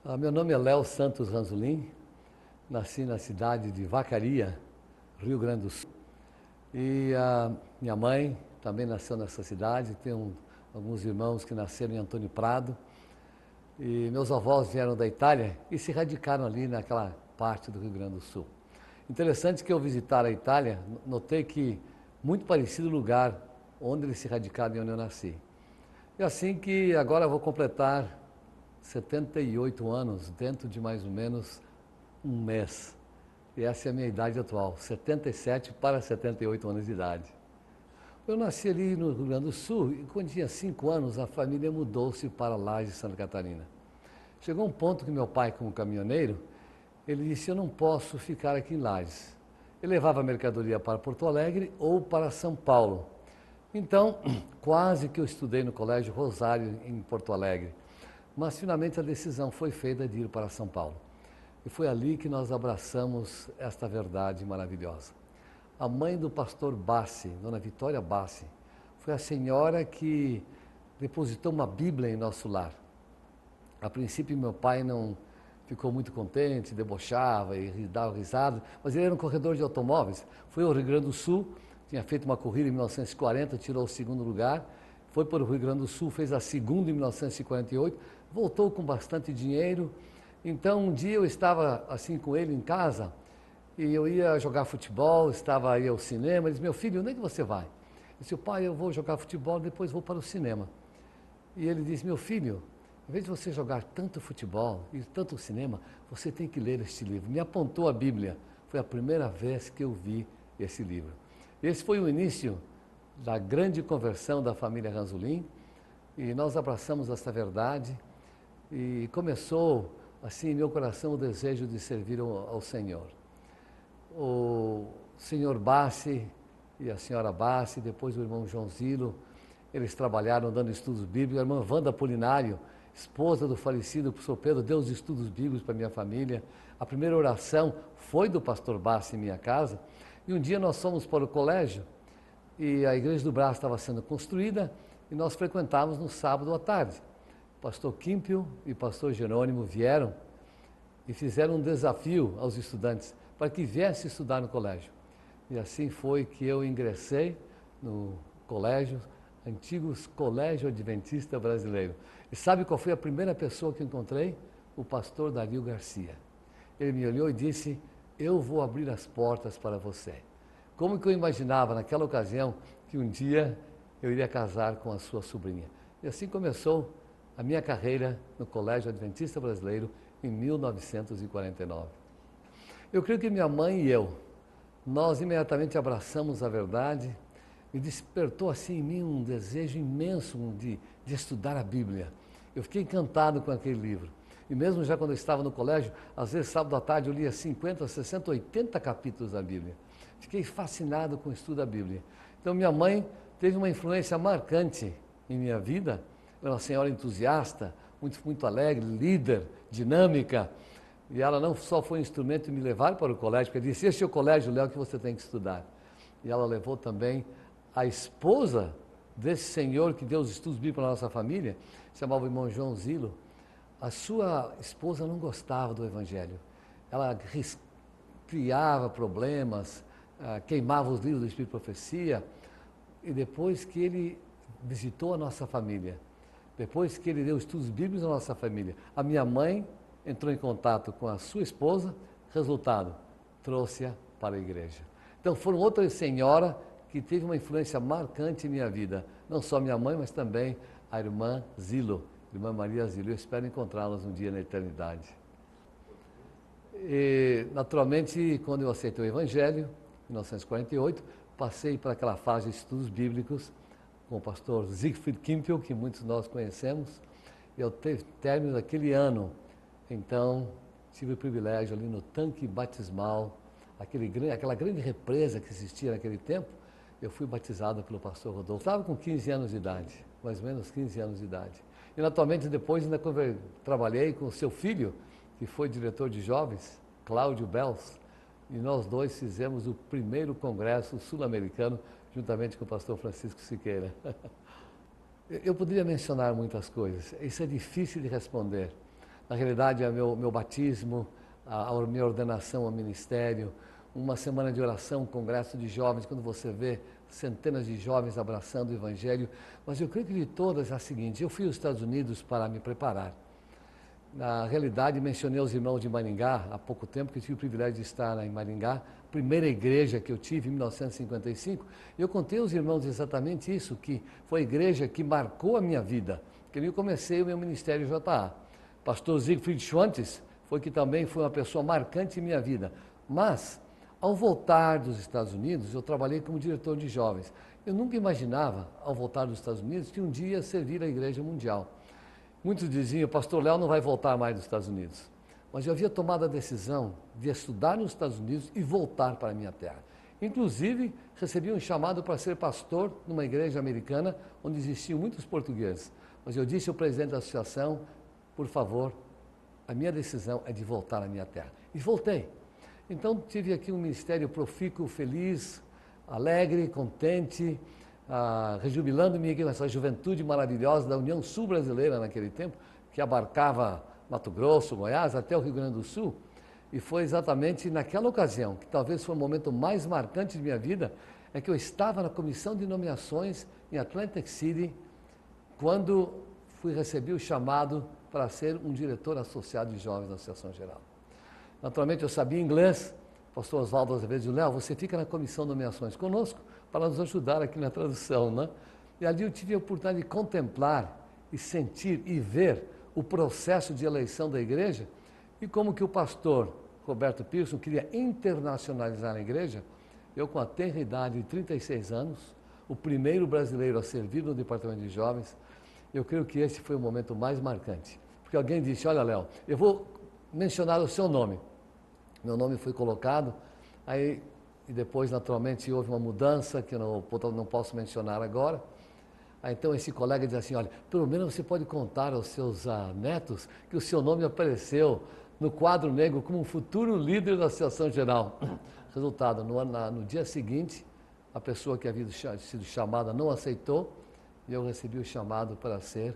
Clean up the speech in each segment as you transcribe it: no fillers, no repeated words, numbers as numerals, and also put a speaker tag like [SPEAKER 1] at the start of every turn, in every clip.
[SPEAKER 1] Meu nome é Léo Santos Ranzolin, nasci na cidade de Vacaria, Rio Grande do Sul. E a minha mãe também nasceu nessa cidade, tenho alguns irmãos que nasceram em Antônio Prado. E meus avós vieram da Itália e se radicaram ali naquela parte do Rio Grande do Sul. Interessante que ao visitar a Itália, notei que muito parecido o lugar onde eles se radicaram e onde eu nasci. E assim que agora vou completar 78 anos, dentro de mais ou menos um mês. E essa é a minha idade atual, 77 para 78 anos de idade. Eu nasci ali no Rio Grande do Sul e quando tinha 5 anos a família mudou-se para Lages, Santa Catarina. Chegou um ponto que meu pai, como caminhoneiro, ele disse, eu não posso ficar aqui em Lages. Ele levava a mercadoria para Porto Alegre ou para São Paulo. Então, quase que eu estudei no Colégio Rosário, em Porto Alegre. Mas, finalmente, a decisão foi feita de ir para São Paulo. E foi ali que nós abraçamos esta verdade maravilhosa. A mãe do pastor Bassi, Dona Vitória Bassi, foi a senhora que depositou uma Bíblia em nosso lar. A princípio, meu pai não ficou muito contente, debochava e dava risada, mas ele era um corredor de automóveis. Foi ao Rio Grande do Sul, tinha feito uma corrida em 1940, tirou o segundo lugar, foi para o Rio Grande do Sul, fez a segunda em 1948, voltou com bastante dinheiro. Então, um dia eu estava assim com ele em casa e eu ia jogar futebol, estava aí ao cinema. Ele disse, meu filho, onde é que você vai? Eu disse, pai, eu vou jogar futebol, depois vou para o cinema. E ele disse, meu filho, em vez de você jogar tanto futebol e tanto cinema, você tem que ler este livro. Me apontou a Bíblia. Foi a primeira vez que eu vi esse livro. Esse foi o início da grande conversão da família Ranzolin e nós abraçamos essa verdade e começou assim em meu coração o desejo de servir ao Senhor. O senhor Bassi e a senhora Bassi, depois o irmão João Zilo, eles trabalharam dando estudos bíblicos. A irmã Wanda Apolinário, esposa do falecido professor Pedro, deu os estudos bíblicos para minha família. A primeira oração foi do pastor Bassi em minha casa. E um dia nós fomos para o colégio e a Igreja do Braço estava sendo construída e nós frequentávamos no sábado à tarde. O pastor Químpio e o pastor Jerônimo vieram e fizeram um desafio aos estudantes para que viessem estudar no colégio. E assim foi que eu ingressei no colégio, antigos Colégio Adventista Brasileiro. E sabe qual foi a primeira pessoa que encontrei? O pastor Dario Garcia. Ele me olhou e disse, eu vou abrir as portas para você. Como que eu imaginava naquela ocasião que um dia eu iria casar com a sua sobrinha. E assim começou a minha carreira no Colégio Adventista Brasileiro em 1949. Eu creio que minha mãe e eu, nós imediatamente abraçamos a verdade e despertou assim em mim um desejo imenso de estudar a Bíblia. Eu fiquei encantado com aquele livro. E mesmo já quando eu estava no colégio, às vezes sábado à tarde eu lia 50, 60, 80 capítulos da Bíblia. Fiquei fascinado com o estudo da Bíblia. Então minha mãe teve uma influência marcante em minha vida. Ela era uma senhora entusiasta, muito alegre, líder, dinâmica. E ela não só foi um instrumento de me levar para o colégio, porque disse, este é o colégio, Léo, que você tem que estudar. E ela levou também a esposa desse senhor que deu os estudos bíblicos para a nossa família, chamava o irmão João Zilo. A sua esposa não gostava do Evangelho. Ela criava problemas, queimava os livros do Espírito de Profecia. E depois que ele visitou a nossa família, depois que ele deu estudos bíblicos à nossa família, a minha mãe entrou em contato com a sua esposa, resultado, trouxe-a para a igreja. Então foram outras senhoras que teve uma influência marcante em minha vida. Não só minha mãe, mas também a irmã Zilo, irmã Maria Zilo. Eu espero encontrá-las um dia na eternidade. E, naturalmente, quando eu aceitei o Evangelho, em 1948, passei para aquela fase de estudos bíblicos com o pastor Siegfried Kimpel, que muitos de nós conhecemos. E ao término daquele ano, então, tive o privilégio ali no tanque batismal, aquela grande represa que existia naquele tempo, eu fui batizado pelo pastor Rodolfo. Estava com 15 anos de idade, mais ou menos 15 anos de idade. E naturalmente depois ainda trabalhei com o seu filho, que foi diretor de jovens, Cláudio Bels, e nós dois fizemos o primeiro congresso sul-americano, juntamente com o pastor Francisco Siqueira. Eu poderia mencionar muitas coisas, isso é difícil de responder. Na realidade, é meu batismo, a minha ordenação ao ministério, uma semana de oração, um congresso de jovens, quando você vê centenas de jovens abraçando o Evangelho. Mas eu creio que de todas é a seguinte: eu fui aos Estados Unidos para me preparar. Na realidade, mencionei aos irmãos de Maringá, há pouco tempo, que eu tive o privilégio de estar em Maringá, primeira igreja que eu tive em 1955, e eu contei aos irmãos exatamente isso, que foi a igreja que marcou a minha vida, que eu comecei o meu ministério JA. Pastor Siegfried Schwantes foi que também foi uma pessoa marcante em minha vida. Mas, ao voltar dos Estados Unidos, eu trabalhei como diretor de jovens. Eu nunca imaginava, ao voltar dos Estados Unidos, que um dia servir a Igreja Mundial. Muitos diziam: o pastor Léo não vai voltar mais dos Estados Unidos. Mas eu havia tomado a decisão de estudar nos Estados Unidos e voltar para a minha terra. Inclusive, recebi um chamado para ser pastor numa igreja americana, onde existiam muitos portugueses. Mas eu disse ao presidente da associação: por favor, a minha decisão é de voltar à minha terra. E voltei. Então, tive aqui um ministério profícuo, feliz, alegre, contente, rejubilando-me aqui nessa juventude maravilhosa da União Sul Brasileira naquele tempo, que abarcava Mato Grosso, Goiás, até o Rio Grande do Sul. E foi exatamente naquela ocasião, que talvez foi o momento mais marcante de minha vida, é que eu estava na comissão de nomeações em Atlantic City, quando recebi o chamado para ser um diretor associado de jovens da Associação Geral. Naturalmente, eu sabia inglês. O pastor Oswaldo Azevedo disse: Léo, você fica na comissão de nomeações conosco para nos ajudar aqui na tradução, né? E ali eu tive a oportunidade de contemplar e sentir e ver o processo de eleição da igreja e como que o pastor Roberto Pearson queria internacionalizar a igreja. Eu, com a tenra idade de 36 anos, o primeiro brasileiro a servir no departamento de jovens, eu creio que esse foi o momento mais marcante. Porque alguém disse: olha, Léo, eu vou mencionar o seu nome. Meu nome foi colocado, aí, e depois, naturalmente, houve uma mudança que eu não posso mencionar agora. Aí, então, esse colega diz assim: olha, pelo menos você pode contar aos seus netos que o seu nome apareceu no quadro negro como um futuro líder da Associação Geral. Resultado, no dia seguinte, a pessoa que havia sido chamada não aceitou, e eu recebi o chamado para ser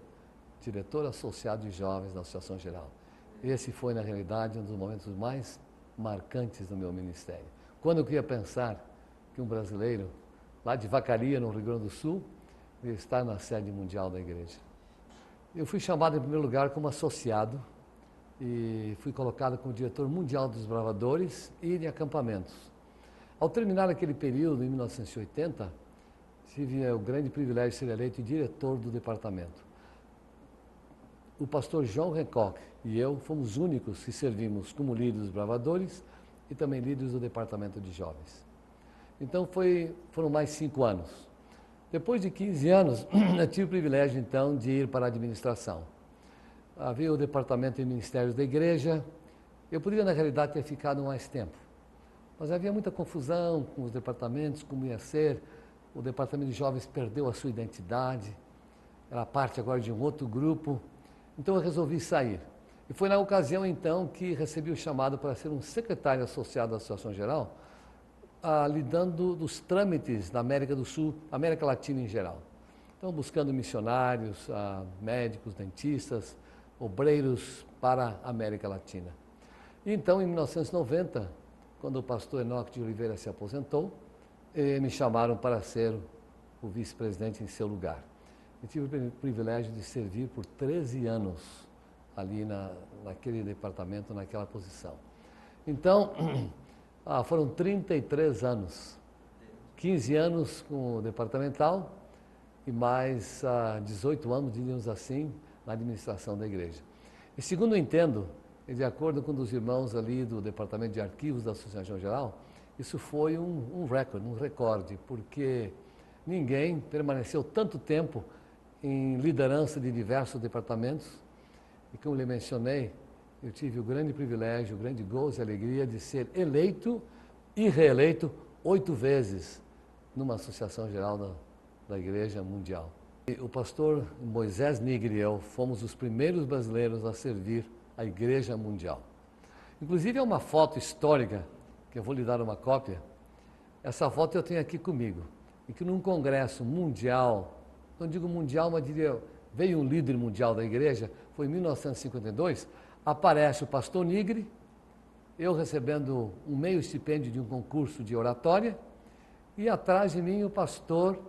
[SPEAKER 1] diretor associado de jovens da Associação Geral. Esse foi, na realidade, um dos momentos mais marcantes do meu ministério. Quando eu queria pensar que um brasileiro, lá de Vacaria, no Rio Grande do Sul, ia estar na sede mundial da igreja. Eu fui chamado, em primeiro lugar, como associado, e fui colocado como diretor mundial dos bravadores e de acampamentos. Ao terminar aquele período, em 1980, tive o grande privilégio de ser eleito diretor do departamento. O pastor João Hancock e eu fomos os únicos que servimos como líderes dos bravadores e também líderes do departamento de jovens. Então foram mais 5 anos. Depois de 15 anos, eu tive o privilégio então de ir para a administração. Havia o departamento de ministérios da igreja. Eu poderia, na realidade, ter ficado mais tempo, mas havia muita confusão com os departamentos, como ia ser. O departamento de jovens perdeu a sua identidade, era parte agora de um outro grupo. Então eu resolvi sair. E foi na ocasião, então, que recebi o chamado para ser um secretário associado da Associação Geral, lidando dos trâmites da América do Sul, América Latina em geral. Então, buscando missionários, médicos, dentistas, obreiros para a América Latina. E então, em 1990, quando o pastor Enoque de Oliveira se aposentou, me chamaram para ser o vice-presidente em seu lugar. Eu tive o privilégio de servir por 13 anos ali naquele departamento, naquela posição. Então, foram 33 anos, 15 anos com o departamental e mais 18 anos, diríamos assim, na administração da igreja. E segundo eu entendo, e de acordo com os irmãos ali do Departamento de Arquivos da Associação Geral, isso foi um recorde, porque ninguém permaneceu tanto tempo em liderança de diversos departamentos. E como lhe mencionei, eu tive o grande privilégio, o grande gozo e alegria de ser eleito e reeleito 8 vezes numa Associação Geral da Igreja Mundial. E o pastor Moisés Nigri e eu fomos os primeiros brasileiros a servir a Igreja Mundial. Inclusive, é uma foto histórica, que eu vou lhe dar uma cópia. Essa foto eu tenho aqui comigo, em que num congresso mundial, não digo mundial, mas diria, veio um líder mundial da igreja, foi em 1952, aparece o pastor Nigre, eu recebendo um meio estipêndio de um concurso de oratória, e atrás de mim o pastor,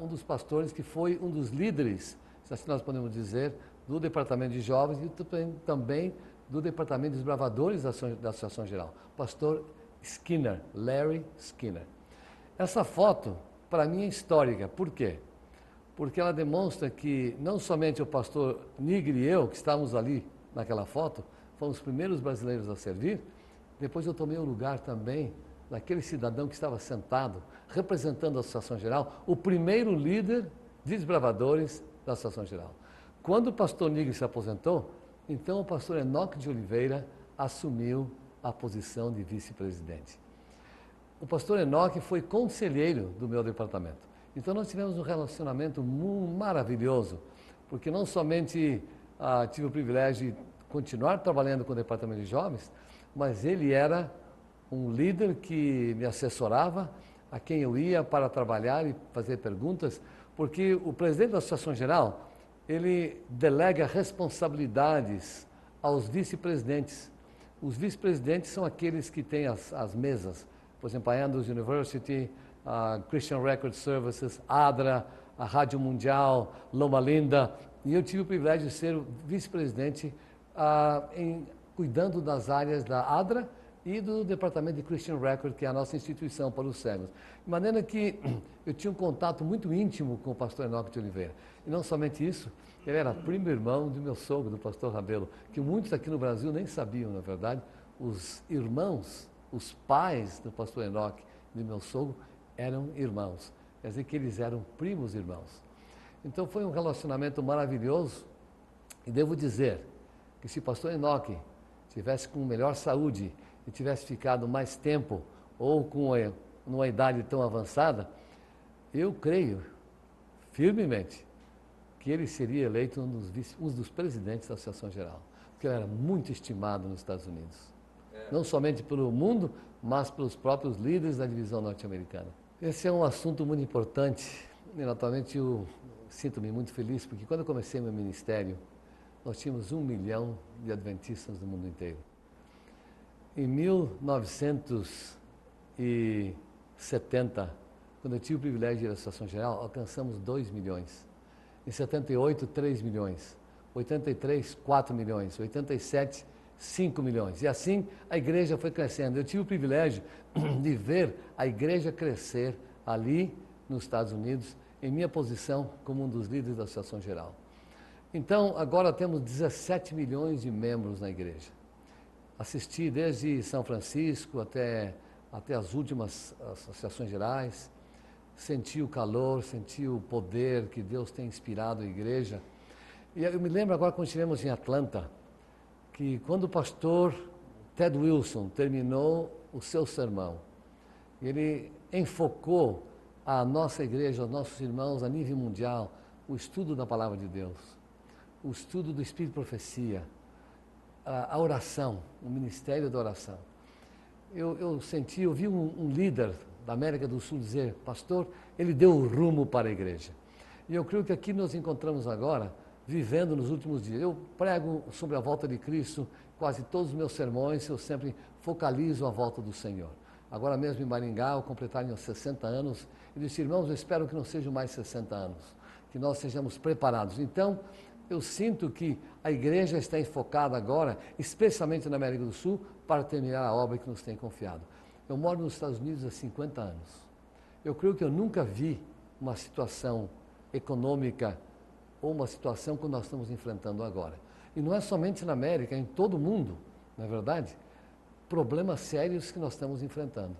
[SPEAKER 1] um dos pastores que foi um dos líderes, se assim nós podemos dizer, do Departamento de Jovens e também do Departamento de Desbravadores da Associação Geral, pastor Skinner, Larry Skinner. Essa foto, para mim, é histórica. Por quê? Porque ela demonstra que não somente o pastor Nigre e eu, que estávamos ali naquela foto, fomos os primeiros brasileiros a servir, depois eu tomei o lugar também daquele cidadão que estava sentado, representando a Associação Geral, o primeiro líder de desbravadores da Associação Geral. Quando o pastor Nigre se aposentou, então o pastor Enoque de Oliveira assumiu a posição de vice-presidente. O pastor Enoque foi conselheiro do meu departamento. Então nós tivemos um relacionamento maravilhoso, porque não somente tive o privilégio de continuar trabalhando com o departamento de jovens, mas ele era um líder que me assessorava, a quem eu ia para trabalhar e fazer perguntas, porque o presidente da Associação Geral, ele delega responsabilidades aos vice-presidentes. Os vice-presidentes são aqueles que têm as mesas, por exemplo, a Andrews University, a Christian Record Services, ADRA, a Rádio Mundial, Loma Linda, e eu tive o privilégio de ser o vice-presidente cuidando das áreas da ADRA e do Departamento de Christian Record, que é a nossa instituição para os cegos. De maneira que eu tinha um contato muito íntimo com o pastor Enoque de Oliveira. E não somente isso, ele era primo irmão do meu sogro, do pastor Rabelo, que muitos aqui no Brasil nem sabiam, na verdade. Os irmãos, os pais do pastor Enoque e do meu sogro eram irmãos. Quer dizer que eles eram primos irmãos. Então foi um relacionamento maravilhoso. E devo dizer que se o pastor Enoque tivesse com melhor saúde e tivesse ficado mais tempo, ou com uma idade tão avançada, eu creio firmemente que ele seria eleito um dos presidentes da Associação Geral, porque ele era muito estimado nos Estados Unidos. Não somente pelo mundo, mas pelos próprios líderes da divisão norte-americana. Esse é um assunto muito importante e, naturalmente, eu sinto-me muito feliz, porque quando eu comecei meu ministério, nós tínhamos 1 milhão de adventistas no mundo inteiro. Em 1970, quando eu tive o privilégio de ir à Associação Geral, alcançamos 2 milhões. Em 78, 3 milhões. 83, 4 milhões. 87, 5 milhões. E assim a igreja foi crescendo. Eu tive o privilégio de ver a igreja crescer ali nos Estados Unidos, em minha posição como um dos líderes da Associação Geral. Então, agora temos 17 milhões de membros na igreja. Assisti desde São Francisco até as últimas associações gerais, senti o calor, senti o poder que Deus tem inspirado a igreja. E eu me lembro agora quando estivemos em Atlanta, que quando o pastor Ted Wilson terminou o seu sermão, ele enfocou a nossa igreja, aos nossos irmãos a nível mundial, o estudo da Palavra de Deus, o estudo do Espírito de Profecia, a oração, o ministério da oração. Eu vi um líder da América do Sul dizer, pastor, ele deu o rumo para a igreja. E eu creio que aqui nos encontramos agora, vivendo nos últimos dias. Eu prego sobre a volta de Cristo, quase todos os meus sermões, eu sempre focalizo a volta do Senhor. Agora mesmo em Maringá, ao completarem os 60 anos, eu disse, irmãos, eu espero que não sejam mais 60 anos, que nós sejamos preparados. Então, eu sinto que a igreja está enfocada agora, especialmente na América do Sul, para terminar a obra que nos tem confiado. Eu moro nos Estados Unidos há 50 anos. Eu creio que eu nunca vi uma situação econômica ou uma situação que nós estamos enfrentando agora. E não é somente na América, é em todo o mundo, não é verdade? Problemas sérios que nós estamos enfrentando.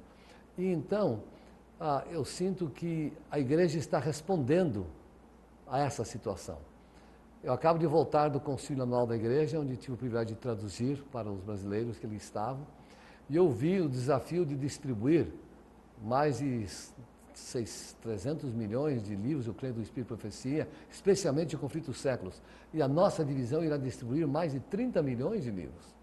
[SPEAKER 1] E então, eu sinto que a igreja está respondendo a essa situação. Eu acabo de voltar do concílio anual da igreja, onde tive o privilégio de traduzir para os brasileiros que ali estavam, e eu vi o desafio de distribuir mais de 300 milhões de livros, eu creio, do Espírito de Profecia, especialmente o Conflito dos Séculos. E a nossa divisão irá distribuir mais de 30 milhões de livros.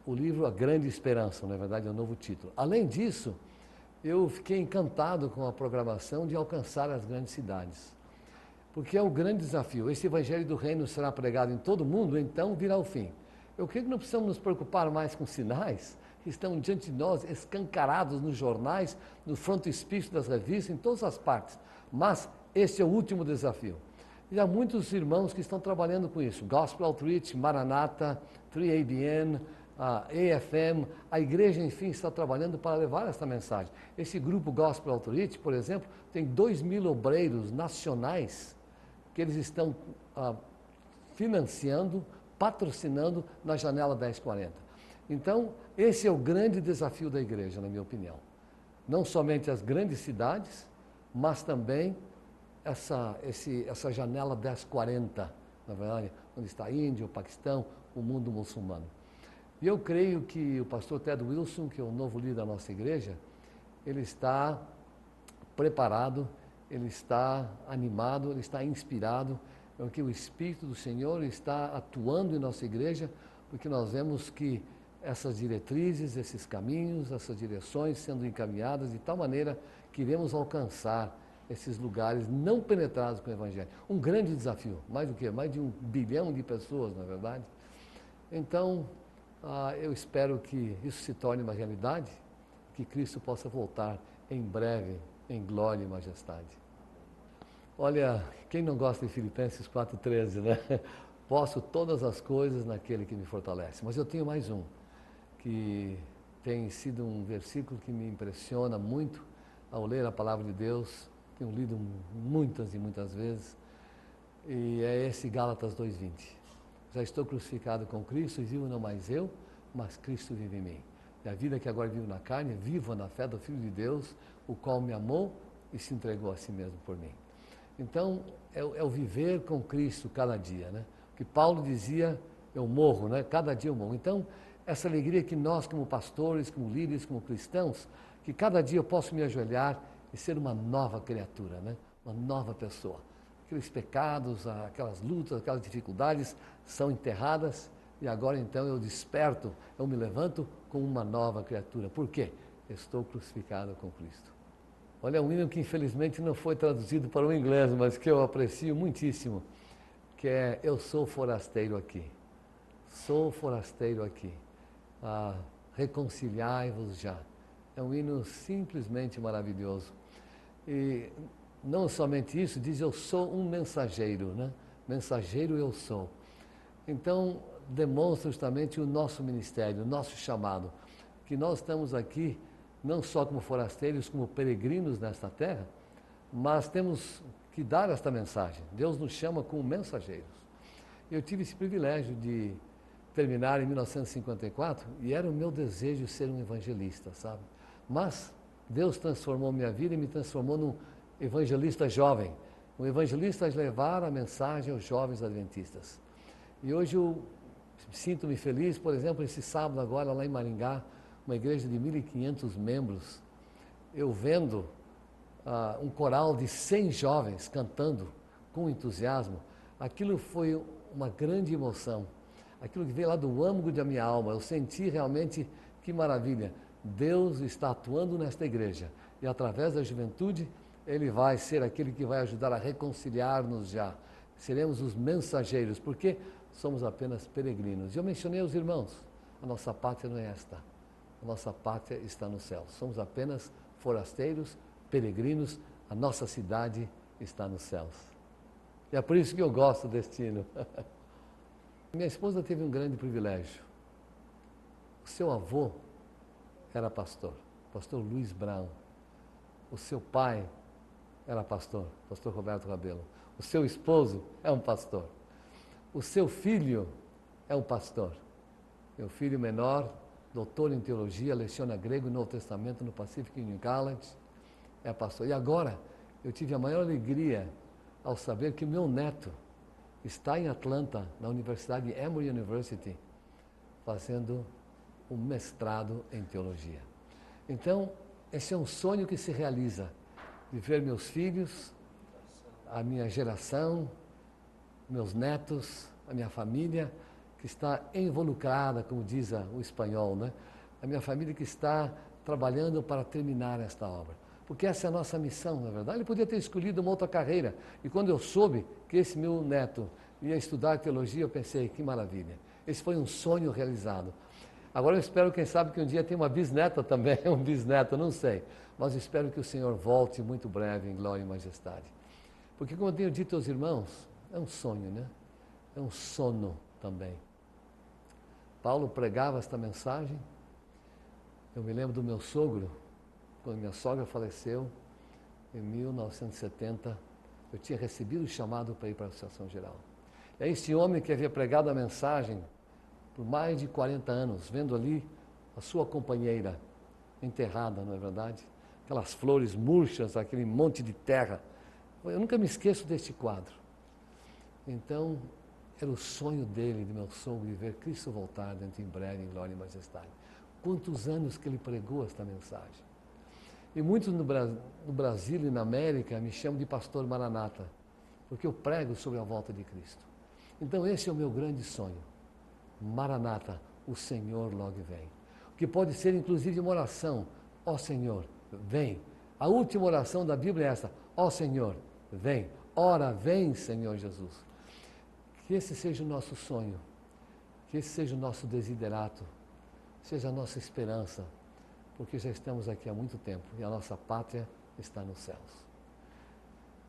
[SPEAKER 1] O livro A Grande Esperança, na verdade, é o novo título. Além disso, eu fiquei encantado com a programação de alcançar as grandes cidades. porque é o grande desafio. Esse evangelho do reino será pregado em todo o mundo, então virá o fim. Eu creio que não precisamos nos preocupar mais com sinais que estão diante de nós, escancarados nos jornais, no frontispício das revistas, em todas as partes. Mas este é o último desafio. E há muitos irmãos que estão trabalhando com isso. Gospel Outreach, Maranata, 3ABN, a AFM, a igreja, enfim, está trabalhando para levar esta mensagem. Esse grupo Gospel Outreach, por exemplo, tem 2.000 obreiros nacionais que eles estão financiando, patrocinando na janela 1040. Então, esse é o grande desafio da igreja, na minha opinião. Não somente as grandes cidades, mas também essa janela 1040, na verdade, onde está a Índia, o Paquistão, o mundo muçulmano. E eu creio que o pastor Ted Wilson, que é o novo líder da nossa igreja, ele está preparado, ele está animado, ele está inspirado, porque o Espírito do Senhor está atuando em nossa igreja, porque nós vemos que essas diretrizes, esses caminhos, essas direções sendo encaminhadas de tal maneira que iremos alcançar esses lugares não penetrados com o Evangelho. Um grande desafio, mais do que? Mais de 1 bilhão de pessoas, na verdade. Então, eu espero que isso se torne uma realidade, que Cristo possa voltar em breve, em glória e majestade. Olha, quem não gosta de Filipenses 4,13, né? Posso todas as coisas naquele que me fortalece. Mas eu tenho mais um, que tem sido um versículo que me impressiona muito ao ler a palavra de Deus. Tenho lido muitas e muitas vezes, e é esse Gálatas 2,20. Já estou crucificado com Cristo e vivo não mais eu, mas Cristo vive em mim. E a vida que agora vivo na carne, vivo na fé do Filho de Deus, o qual me amou e se entregou a si mesmo por mim. Então, é o viver com Cristo cada dia, né? Que Paulo dizia, eu morro, né? Cada dia eu morro. Então, essa alegria que nós, como pastores, como líderes, como cristãos, que cada dia eu posso me ajoelhar e ser uma nova criatura, né? Uma nova pessoa. Aqueles pecados, aquelas lutas, aquelas dificuldades são enterradas e agora então eu desperto, eu me levanto como uma nova criatura. Por quê? Estou crucificado com Cristo. Olha, um hino que infelizmente não foi traduzido para o inglês, mas que eu aprecio muitíssimo, que é Eu sou forasteiro aqui. Sou forasteiro aqui. Reconciliai-vos já. É um hino simplesmente maravilhoso. E não somente isso, diz eu sou um mensageiro, né? Mensageiro eu sou. Então, demonstra justamente o nosso ministério, o nosso chamado, que nós estamos aqui não só como forasteiros, como peregrinos nesta terra, mas temos que dar esta mensagem. Deus nos chama como mensageiros. Eu tive esse privilégio de terminar em 1954 e era o meu desejo ser um evangelista, sabe? Mas Deus transformou minha vida e me transformou num evangelista jovem, um evangelista a levar a mensagem aos jovens adventistas. E hoje eu sinto-me feliz, por exemplo, esse sábado agora lá em Maringá, uma igreja de 1.500 membros, eu vendo um coral de 100 jovens cantando com entusiasmo, aquilo foi uma grande emoção, aquilo que veio lá do âmago da minha alma, eu senti realmente que maravilha, Deus está atuando nesta igreja e através da juventude Ele vai ser aquele que vai ajudar a reconciliar-nos já, seremos os mensageiros, porque somos apenas peregrinos. E eu mencionei aos irmãos, a nossa pátria não é esta. A nossa pátria está no céu. Somos apenas forasteiros, peregrinos, a nossa cidade está nos céus. E é por isso que eu gosto deste hino. Minha esposa teve um grande privilégio. O seu avô era pastor Luiz Brown. O seu pai era pastor Roberto Rabelo. O seu esposo é um pastor. O seu filho é um pastor. Meu filho menor, doutor em teologia, leciona grego e Novo Testamento no Pacific Union College, é pastor. E agora, eu tive a maior alegria ao saber que o meu neto está em Atlanta, na Universidade Emory University, fazendo um mestrado em teologia. Então, esse é um sonho que se realiza, de ver meus filhos, a minha geração, meus netos, a minha família, que está involucrada, como diz o espanhol, né? A minha família que está trabalhando para terminar esta obra. porque essa é a nossa missão, na verdade. Ele podia ter escolhido uma outra carreira. E quando eu soube que esse meu neto ia estudar teologia, eu pensei, que maravilha. Esse foi um sonho realizado. Agora eu espero, quem sabe, que um dia tenha uma bisneta também, um bisneto, não sei. Mas espero que o Senhor volte muito breve em glória e majestade. Porque, como eu tenho dito aos irmãos, é um sonho, né? É um sono também. Paulo pregava esta mensagem. Eu me lembro do meu sogro, quando minha sogra faleceu, em 1970, eu tinha recebido o chamado para ir para a Associação Geral. É este homem que havia pregado a mensagem por mais de 40 anos, vendo ali a sua companheira enterrada, não é verdade? Aquelas flores murchas, aquele monte de terra. Eu nunca me esqueço deste quadro. Então, era o sonho dele, de meu sogro, de ver Cristo voltar dentro em breve, em glória e majestade. Quantos anos que ele pregou esta mensagem. E muitos no Brasil e na América me chamam de pastor Maranata, porque eu prego sobre a volta de Cristo. Então esse é o meu grande sonho. Maranata, o Senhor logo vem. O que pode ser inclusive uma oração, ó Senhor, vem. A última oração da Bíblia é essa, ó Senhor, vem. Ora, vem, Senhor Jesus. Que esse seja o nosso sonho, que esse seja o nosso desiderato, seja a nossa esperança, porque já estamos aqui há muito tempo e a nossa pátria está nos céus.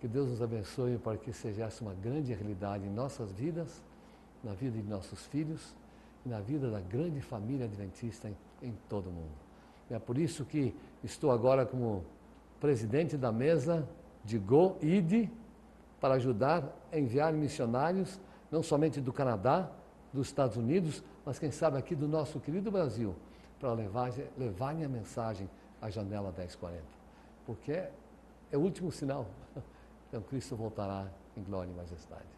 [SPEAKER 1] Que Deus nos abençoe para que seja essa uma grande realidade em nossas vidas, na vida de nossos filhos e na vida da grande família adventista em todo o mundo. É por isso que estou agora como presidente da mesa de Go-ID para ajudar a enviar missionários, não somente do Canadá, dos Estados Unidos, mas quem sabe aqui do nosso querido Brasil, para levarem a mensagem à janela 1040. Porque é o último sinal. Então Cristo voltará em glória e majestade.